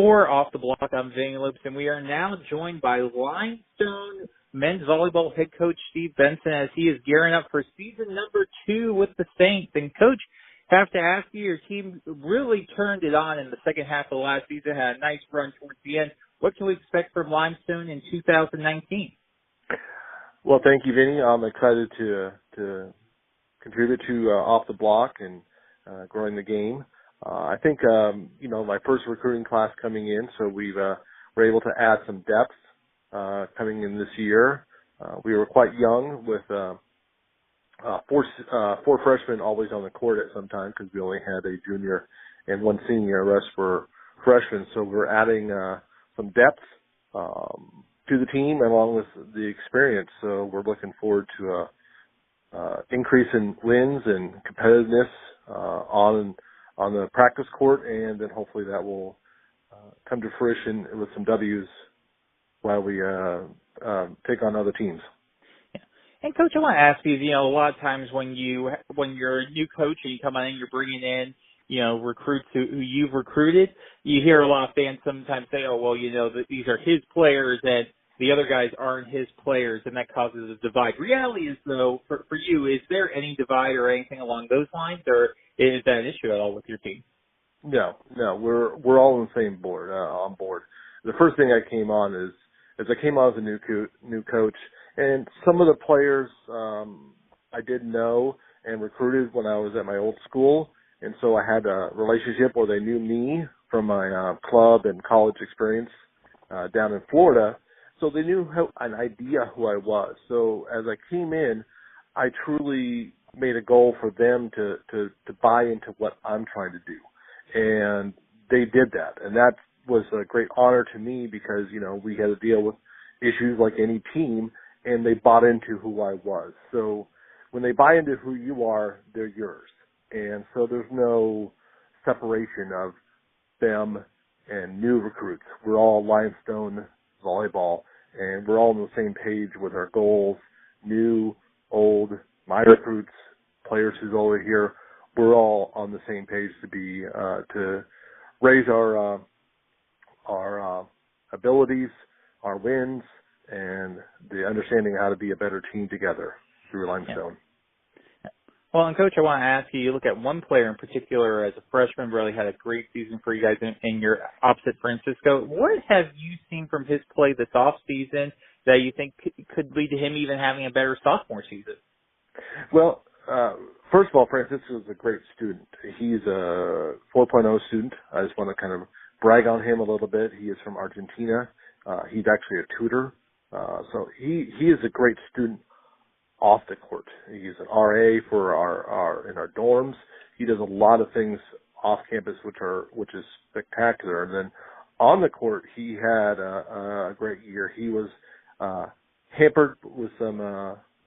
For Off the Block, I'm Vinny Lopes, and we are now joined by Limestone men's volleyball head coach Steve Benson as he is gearing up for season number 2 with the Saints. And, Coach, have to ask you, your team really turned it on in the second half of the last season, had a nice run towards the end. What can we expect from Limestone in 2019? Well, thank you, Vinny. I'm excited to contribute to Off the Block and growing the game. I think, my first recruiting class coming in, so we're able to add some depth coming in this year. We were quite young with four freshmen always on the court at some time because we only had a junior and one senior. The rest were freshmen, so we're adding some depth to the team along with the experience. So we're looking forward to increase in wins and competitiveness on the practice court, and then hopefully that will come to fruition with some W's while we take on other teams. Yeah. And Coach, I want to ask you, a lot of times when you're a new coach and you come in and you're bringing in, recruits who you've recruited, you hear a lot of fans sometimes say, oh, well, these are his players and the other guys aren't his players, and that causes a divide. Reality is, though, for you, is there any divide or anything along those lines, or is that an issue at all with your team? No, we're all on the same board. On board. The first thing I came on is I came on as a new coach, and some of the players I did know and recruited when I was at my old school, and so I had a relationship where they knew me from my club and college experience down in Florida. So they knew an idea who I was. So as I came in, I truly made a goal for them to buy into what I'm trying to do. And they did that. And that was a great honor to me because, we had to deal with issues like any team, and they bought into who I was. So when they buy into who you are, they're yours. And so there's no separation of them and new recruits. We're all Limestone volleyball, and we're all on the same page with our goals, new, old, my recruits, players who's over here. We're all on the same page to raise our abilities, our wins, and the understanding of how to be a better team together through Limestone. Yeah. Well, and Coach, I want to ask you look at one player in particular as a freshman, really had a great season for you guys in your opposite Francisco. What have you seen from his play this offseason that you think could lead to him even having a better sophomore season? Well, first of all, Francisco is a great student. He's a 4.0 student. I just want to kind of brag on him a little bit. He is from Argentina. He's actually a tutor. So he is a great student off the court. He's an RA for our in our dorms. He does a lot of things off campus which is spectacular. And then on the court, he had a great year. He was hampered with some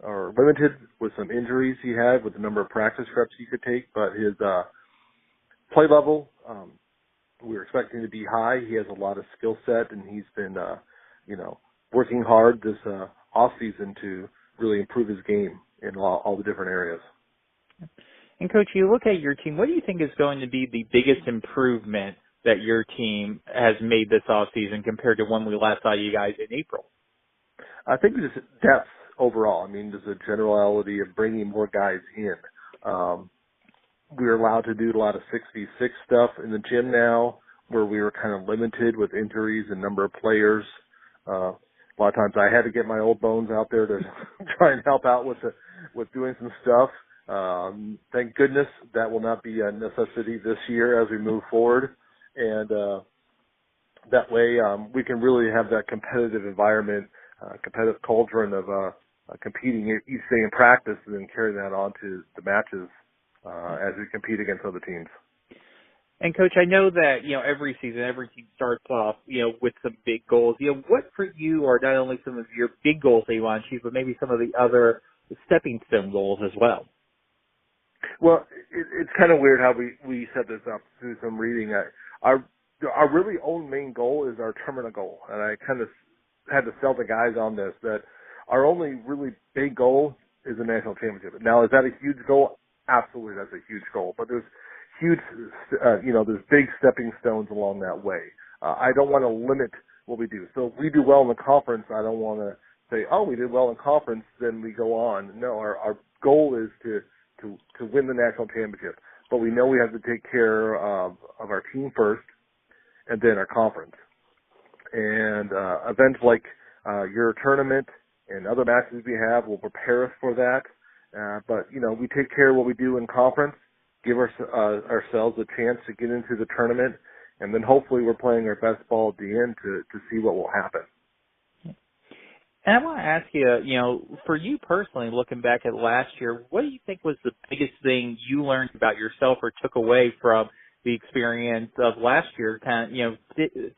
or limited with some injuries he had with the number of practice reps he could take, but his play level we were expecting to be high. He has a lot of skill set, and he's been working hard this off season to really improve his game in all the different areas. And Coach, you look at your team, what do you think is going to be the biggest improvement that your team has made this offseason compared to when we last saw you guys in April? I think just depth overall. I mean, there's a generality of bringing more guys in. We're allowed to do a lot of 6v6 stuff in the gym now, where we were kind of limited with injuries and number of players. A lot of times I had to get my old bones out there to try and help out with doing some stuff. Thank goodness that will not be a necessity this year as we move forward. And that way we can really have that competitive environment, competitive culture, and of competing each day in practice and then carry that on to the matches as we compete against other teams. And Coach, I know that, every season, every team starts off, with some big goals. What for you are not only some of your big goals that you want to achieve, but maybe some of the other stepping stone goals as well? Well, it's kind of weird how we set this up through some reading. Our really own main goal is our tournament goal. And I kind of had to sell the guys on this, that our only really big goal is the national championship. Now, is that a huge goal? Absolutely, that's a huge goal. But there's huge, there's big stepping stones along that way. I don't want to limit what we do. So if we do well in the conference, I don't want to say, oh, we did well in conference, then we go on. No, our goal is to win the national championship. But we know we have to take care of our team first and then our conference. And events like your tournament and other matches we have will prepare us for that. But, we take care of what we do in conference, give ourselves a chance to get into the tournament, and then hopefully we're playing our best ball at the end to see what will happen. And I want to ask you, for you personally, looking back at last year, what do you think was the biggest thing you learned about yourself or took away from the experience of last year,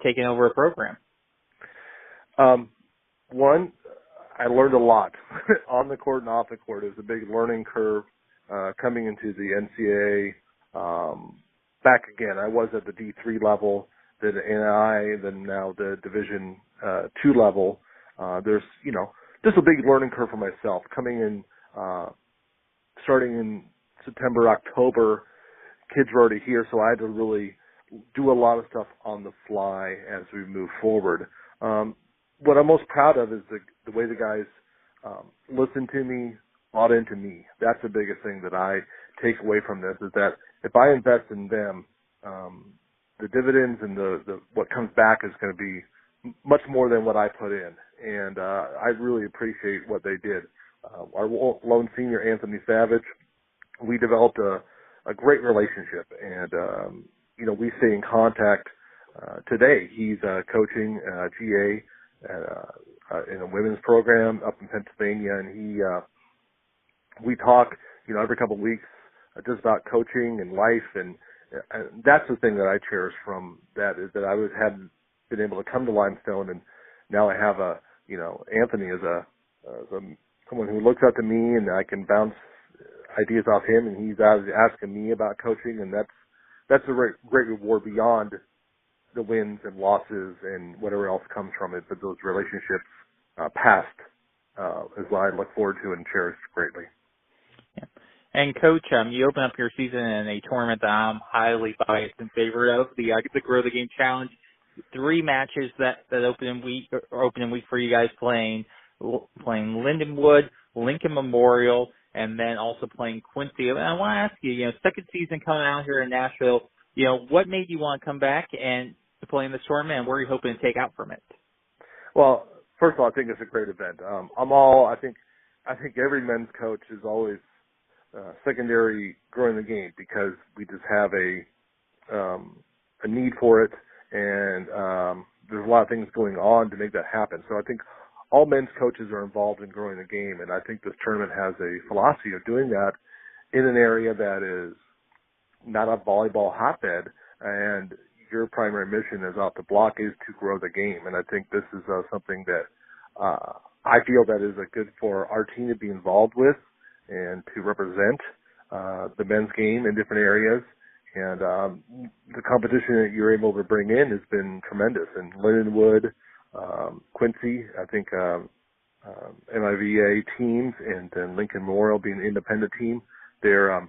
taking over a program? One, I learned a lot on the court and off the court. It was a big learning curve coming into the NCAA. Back again, I was at the D3 level, then NI, then now the Division 2 level. There's, just a big learning curve for myself coming in, starting in September, October. Kids were already here, so I had to really do a lot of stuff on the fly as we move forward. What I'm most proud of is the way the guys listened to me, bought into me. That's the biggest thing that I take away from this, is that if I invest in them, the dividends and the what comes back is going to be much more than what I put in. And I really appreciate what they did. Our lone senior, Anthony Savage, we developed a great relationship, and we stay in contact today. He's coaching GA in a women's program up in Pennsylvania, and we talk every couple of weeks just about coaching and life, and that's the thing that I cherish from that, is that I hadn't been able to come to Limestone, and now I have Anthony as someone who looks up to me, and I can bounce ideas off him, and he's asking me about coaching, and that's a great reward beyond the wins and losses and whatever else comes from it. But those relationships past is what I look forward to and cherish greatly. Yeah. And Coach, you open up your season in a tournament that I'm highly biased in favor of, the Grow the Game Challenge. 3 matches that opening week for you guys playing Lindenwood, Lincoln Memorial, and then also playing Quincy. And I want to ask you, second season coming out here in Nashville, what made you want to come back and to play in this tournament, and what are you hoping to take out from it? Well, first of all, I think it's a great event. I think every men's coach is always secondary growing the game, because we just have a need for it, and there's a lot of things going on to make that happen. So I think all men's coaches are involved in growing the game, and I think this tournament has a philosophy of doing that in an area that is not a volleyball hotbed, and your primary mission is off the block is to grow the game. And I think this is something that I feel that is good for our team to be involved with and to represent the men's game in different areas. And the competition that you're able to bring in has been tremendous. And Lindenwood, Quincy, I think MIVA teams, and then Lincoln Memorial being an independent team, they're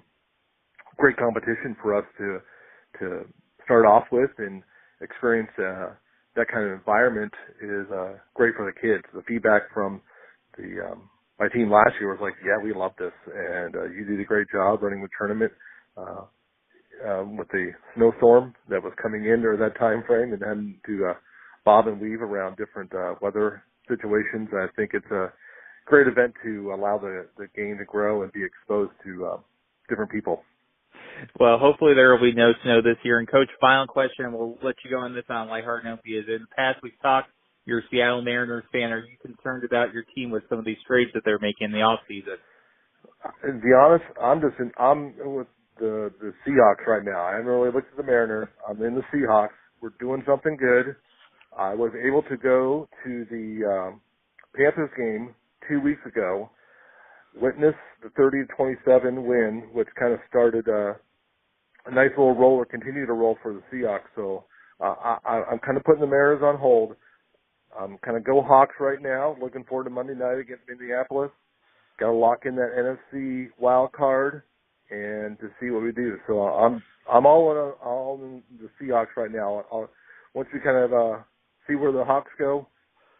great competition for us to start off with, and experience that kind of environment is great for the kids. The feedback from my team last year was like, yeah, we love this, and you did a great job running the tournament with the snowstorm that was coming in during that time frame, and then to bob and weave around different weather situations. I think it's a great event to allow the game to grow and be exposed to different people. Well, hopefully there will be no snow this year. And Coach, final question, and we'll let you go on this on lighthearted note, because in the past we've talked, you're a Seattle Mariners fan. Are you concerned about your team with some of these trades that they're making in the off season? To be honest, I'm with the Seahawks right now. I haven't really looked at the Mariners. I'm in the Seahawks. We're doing something good. I was able to go to the Panthers game 2 weeks ago, witness the 30-27 win, which kind of started a nice little roll, or continue to roll for the Seahawks. So I'm kind of putting the Mariners on hold. I'm kind of go Hawks right now. Looking forward to Monday night against Indianapolis. Got to lock in that NFC wild card and to see what we do. So I'm all in the Seahawks right now. once we kind of see where the Hawks go,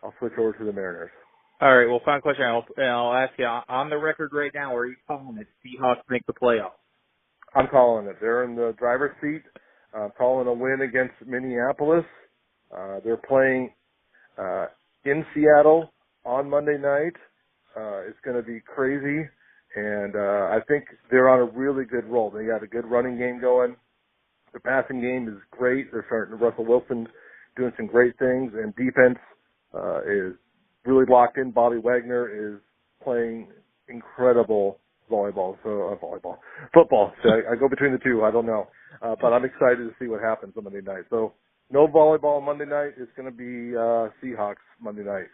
I'll switch over to the Mariners. All right. Well, final question. I'll ask you on the record right now. Are you calling it Seahawks make the playoffs? I'm calling it. They're in the driver's seat. Calling a win against Minneapolis. They're playing in Seattle on Monday night. It's going to be crazy, and I think they're on a really good roll. They got a good running game going. The passing game is great. They're starting Russell Wilson doing some great things, and defense is really locked in. Bobby Wagner is playing incredible football. So I go between the two. I don't know, but I'm excited to see what happens on Monday night. So no volleyball on Monday night. It's going to be Seahawks Monday night.